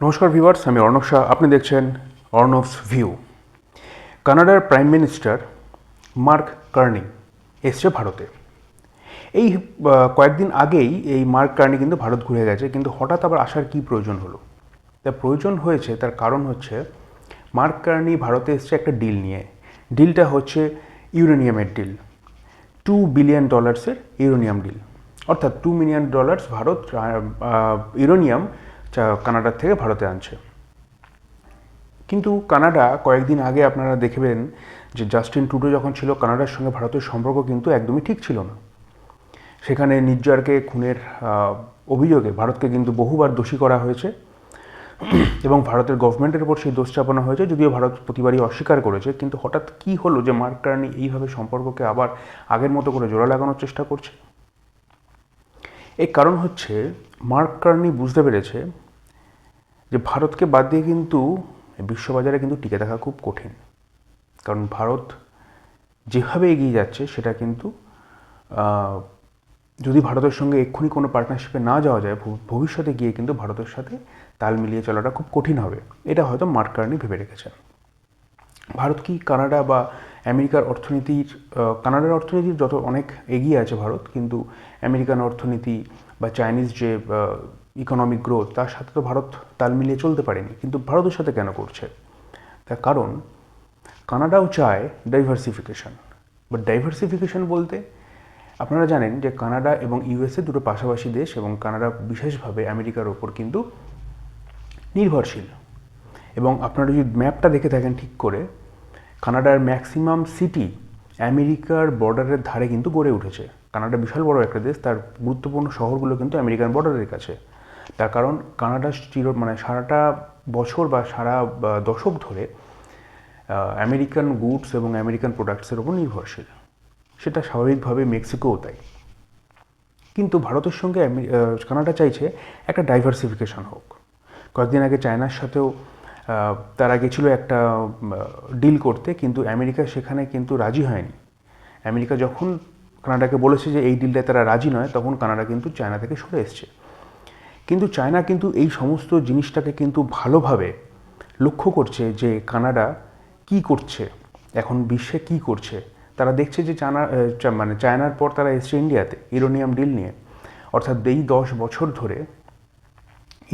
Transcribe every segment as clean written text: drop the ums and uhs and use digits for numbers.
নমস্কার ভিউয়ার্স, আমি অর্ণব শাহ। আপনি দেখছেন অর্ণবস ভিউ। কানাডার প্রাইম মিনিস্টার মার্ক কার্নি এসছে ভারতে। এই কয়েকদিন আগেই এই মার্ক কার্নি কিন্তু ভারত ঘুরে গেছে, কিন্তু হঠাৎ আবার আসার কী প্রয়োজন হলো? তার প্রয়োজন হয়েছে, তার কারণ হচ্ছে মার্ক কার্নি ভারতে এসছে একটা ডিল নিয়ে। ডিলটা হচ্ছে ইউরেনিয়ামের ডিল, $2 বিলিয়ন ইউরেনিয়াম ডিল। অর্থাৎ $2 মিলিয়ন ভারত ইউরেনিয়াম কানাডার থেকে ভারতে আনছে। কিন্তু কানাডা কয়েকদিন আগে আপনারা দেখবেন যে জাস্টিন ট্রুডো যখন ছিল, কানাডার সঙ্গে ভারতের সম্পর্ক কিন্তু একদমই ঠিক ছিল না। সেখানে নির্ঝরকে খুনের অভিযোগে ভারতকে কিন্তু বহুবার দোষী করা হয়েছে এবং ভারতের গভর্নমেন্টের উপর সেই দোষ চাপানো হয়েছে, যদিও ভারত প্রতিবারই অস্বীকার করেছে। কিন্তু হঠাৎ কী হলো যে মার্ক কার্নি এইভাবে সম্পর্ককে আবার আগের মতো করে জোড়া লাগানোর চেষ্টা করছে? এর কারণ হচ্ছে মার্ক কার্নি বুঝতে পেরেছে যে ভারতকে বাদ দিয়ে কিন্তু বিশ্ববাজারে কিন্তু টিকে থাকা খুব কঠিন। কারণ ভারত যেভাবে এগিয়ে যাচ্ছে সেটা কিন্তু যদি ভারতের সঙ্গে এক্ষুনি কোনো পার্টনারশিপে না যাওয়া যায়, ভবিষ্যতে গিয়ে কিন্তু ভারতের সাথে তাল মিলিয়ে চলাটা খুব কঠিন হবে। এটা হয়তো মার্ক কার্নি ভেবে রেখেছেন। ভারত কি কানাডা বা আমেরিকার অর্থনীতির কানাডার অর্থনীতির যত অনেক এগিয়ে আছে ভারত, কিন্তু আমেরিকান অর্থনীতি বা চাইনিজ যে ইকোনমিক গ্রোথ, তার সাথে তো ভারত তাল মিলিয়ে চলতে পারেনি। কিন্তু ভারতের সাথে কেন করছে? তার কারণ কানাডাও চায় ডাইভার্সিফিকেশন। বাট ডাইভার্সিফিকেশন বলতে আপনারা জানেন যে কানাডা এবং ইউএসএ দুটো পাশাপাশি দেশ, এবং কানাডা বিশেষভাবে আমেরিকার ওপর কিন্তু নির্ভরশীল। এবং আপনারা যদি ম্যাপটা দেখে থাকেন ঠিক করে, কানাডার ম্যাক্সিমাম সিটি আমেরিকার বর্ডারের ধারে কিন্তু গড়ে উঠেছে। কানাডা বিশাল বড় একটা দেশ, তার গুরুত্বপূর্ণ শহরগুলো কিন্তু আমেরিকান বর্ডারের কাছে। তার কারণ কানাডা সারাটা বছর বা সারা দশক ধরে আমেরিকান গুডস এবং আমেরিকান প্রোডাক্টসের ওপর নির্ভরশীল। সেটা স্বাভাবিকভাবে মেক্সিকোও তাই। কিন্তু ভারতের সঙ্গে কানাডা চাইছে একটা ডাইভার্সিফিকেশন হোক। কয়েকদিন আগে চায়নার সাথেও তারা গেছিল একটা ডিল করতে, কিন্তু আমেরিকা সেখানে কিন্তু রাজি হয়নি। আমেরিকা যখন কানাডাকে বলেছে যে এই ডিলটায় তারা রাজি নয়, তখন কানাডা কিন্তু চায়না থেকে সরে এসছে। কিন্তু চায়না কিন্তু এই সমস্ত জিনিসটাকে কিন্তু ভালোভাবে লক্ষ্য করছে যে কানাডা কি করছে, এখন বিশ্বে কি করছে। তারা দেখছে যে চায়নার পর তারা এসছে ইন্ডিয়াতে ইউরেনিয়াম ডিল নিয়ে। অর্থাৎ এই 10 বছর ধরে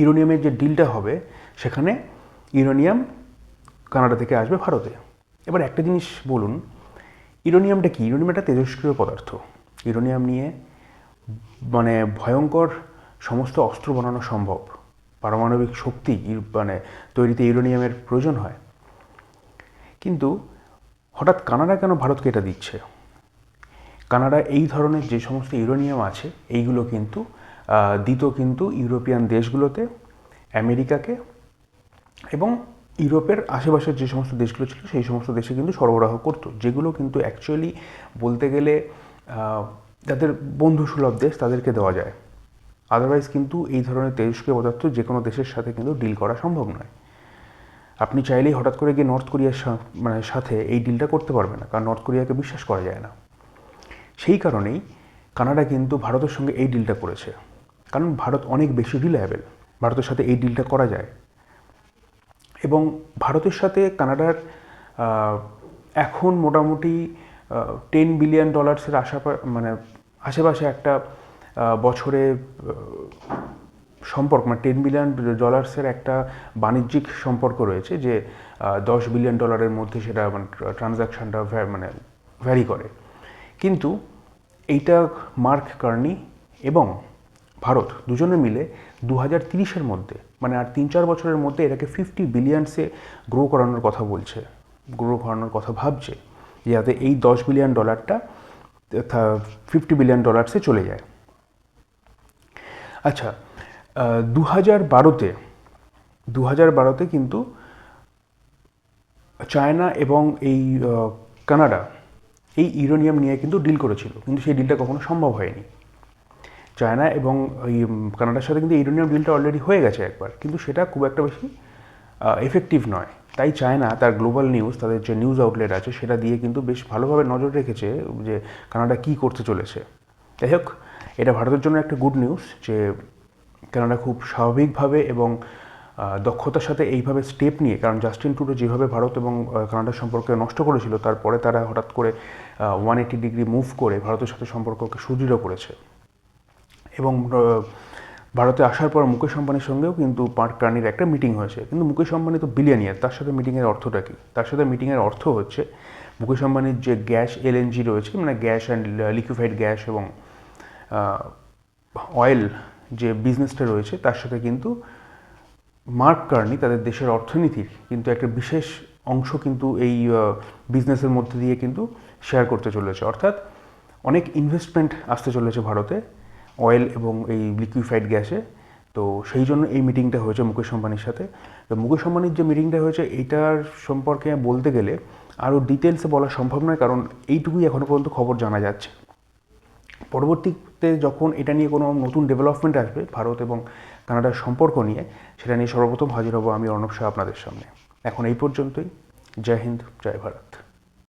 ইউরেনিয়ামের যে ডিলটা হবে, সেখানে ইউরেনিয়াম কানাডা থেকে আসবে ভারতে। এবার একটা জিনিস বলুন, ইউরেনিয়ামটা কি? ইউরেনিয়াম একটা তেজস্ক্রিয় পদার্থ। ইউরেনিয়াম নিয়ে ভয়ঙ্কর সমস্ত অস্ত্র বানানো সম্ভব। পারমাণবিক শক্তি তৈরিতে ইউরেনিয়ামের প্রয়োজন হয়। কিন্তু হঠাৎ কানাডা কেন ভারতকে এটা দিচ্ছে? কানাডা এই ধরনের যে সমস্ত ইউরেনিয়াম আছে, এইগুলো কিন্তু দিত কিন্তু ইউরোপিয়ান দেশগুলোতে, আমেরিকাকে, এবং ইউরোপের আশেপাশের যে সমস্ত দেশগুলো ছিল সেই সমস্ত দেশে কিন্তু সরবরাহ করতো, যেগুলো কিন্তু অ্যাকচুয়ালি বলতে গেলে যাদের বন্ধুসুলভ দেশ তাদেরকে দেওয়া যায়। আদারওয়াইজ কিন্তু এই ধরনের তেজস্ক্রিয় পদার্থ যে কোনো দেশের সাথে কিন্তু ডিল করা সম্ভব নয়। আপনি চাইলেই হঠাৎ করে গিয়ে নর্থ কোরিয়ার সাথে এই ডিলটা করতে পারবে না, কারণ নর্থ কোরিয়াকে বিশ্বাস করা যায় না। সেই কারণেই কানাডা কিন্তু ভারতের সঙ্গে এই ডিলটা করেছে, কারণ ভারত অনেক বেশি রিলায়েবল, ভারতের সাথে এই ডিলটা করা যায়। এবং ভারতের সাথে কানাডার এখন মোটামুটি $10 বিলিয়ন আশেপাশে একটা বছরে সম্পর্ক, $10 বিলিয়ন একটা বাণিজ্যিক সম্পর্ক রয়েছে, যে $10 বিলিয়ন মধ্যে সেটা ট্রানজ্যাকশনটা ভ্যারি করে। কিন্তু এইটা মার্ক কার্নি এবং ভারত দুজনে মিলে 2030-এর মধ্যে, আর 3-4 বছরের মধ্যে এটাকে $50 বিলিয়নসে গ্রো করানোর কথা ভাবছে, যাতে এই $10 বিলিয়নটা $50 বিলিয়ন চলে যায়। আচ্ছা, 2012-তে কিন্তু চায়না এবং এই কানাডা এই ইউরেনিয়াম নিয়ে কিন্তু ডিল করেছিল, কিন্তু সেই ডিলটা কখনো সম্ভব হয়নি। চায়না এবং ওই কানাডার সাথে কিন্তু ইউরেনিয়াম ডিলটা অলরেডি হয়ে গেছে একবার, কিন্তু সেটা খুব একটা বেশি এফেক্টিভ নয়। তাই চায়না তার গ্লোবাল নিউজ, তাদের যে নিউজ আউটলেট আছে, সেটা দিয়ে কিন্তু বেশ ভালোভাবে নজর রেখেছে যে কানাডা কী করতে চলেছে। যাই হোক, এটা ভারতের জন্য একটা গুড নিউজ যে কানাডা খুব স্বাভাবিকভাবে এবং দক্ষতার সাথে এইভাবে স্টেপ নিয়ে, কারণ জাস্টিন ট্রুডো যেভাবে ভারত এবং কানাডার সম্পর্ক নষ্ট করেছিল, তারপরে তারা হঠাৎ করে 180 ডিগ্রি মুভ করে ভারতের সাথে সম্পর্ককে সুদৃঢ় করেছে। এবং ভারতে আসার পর মুকেশ আম্বানির সঙ্গেও কিন্তু মার্ক কার্নির একটা মিটিং হয়েছে। কিন্তু মুকেশ আম্বানি তো বিলিয়নিয়ার, তার সাথে মিটিংয়ের অর্থটা কী? তার সাথে মিটিংয়ের অর্থ হচ্ছে মুকেশ আম্বানির যে গ্যাস এলএনজি রয়েছে, মানে গ্যাস অ্যান্ড লিকুইফাইড গ্যাস এবং অয়েল যে বিজনেসটা রয়েছে, তার সাথে কিন্তু মার্ক কার্নি তাদের দেশের অর্থনীতির কিন্তু একটা বিশেষ অংশ কিন্তু এই বিজনেসের মধ্যে দিয়ে কিন্তু শেয়ার করতে চলেছে। অর্থাৎ অনেক ইনভেস্টমেন্ট আসতে চলেছে ভারতে অয়েল এবং এই লিকুইফাইড গ্যাসে। তো সেই জন্য এই মিটিংটা হয়েছে মুকেশ আম্বানির সাথে। তো মুকেশ আম্বানির যে মিটিংটা হয়েছে এইটার সম্পর্কে বলতে গেলে আরও ডিটেলসে বলা সম্ভব নয়, কারণ এইটুকুই এখনও পর্যন্ত খবর জানা যাচ্ছে। পরবর্তীতে যখন এটা নিয়ে কোনো নতুন ডেভেলপমেন্ট আসবে ভারত এবং কানাডার সম্পর্ক নিয়ে, সেটা নিয়ে সর্বপ্রথম হাজির হব আমি অর্ণব শাহ আপনাদের সামনে। এখন এই পর্যন্তই। জয় হিন্দ, জয় ভারত।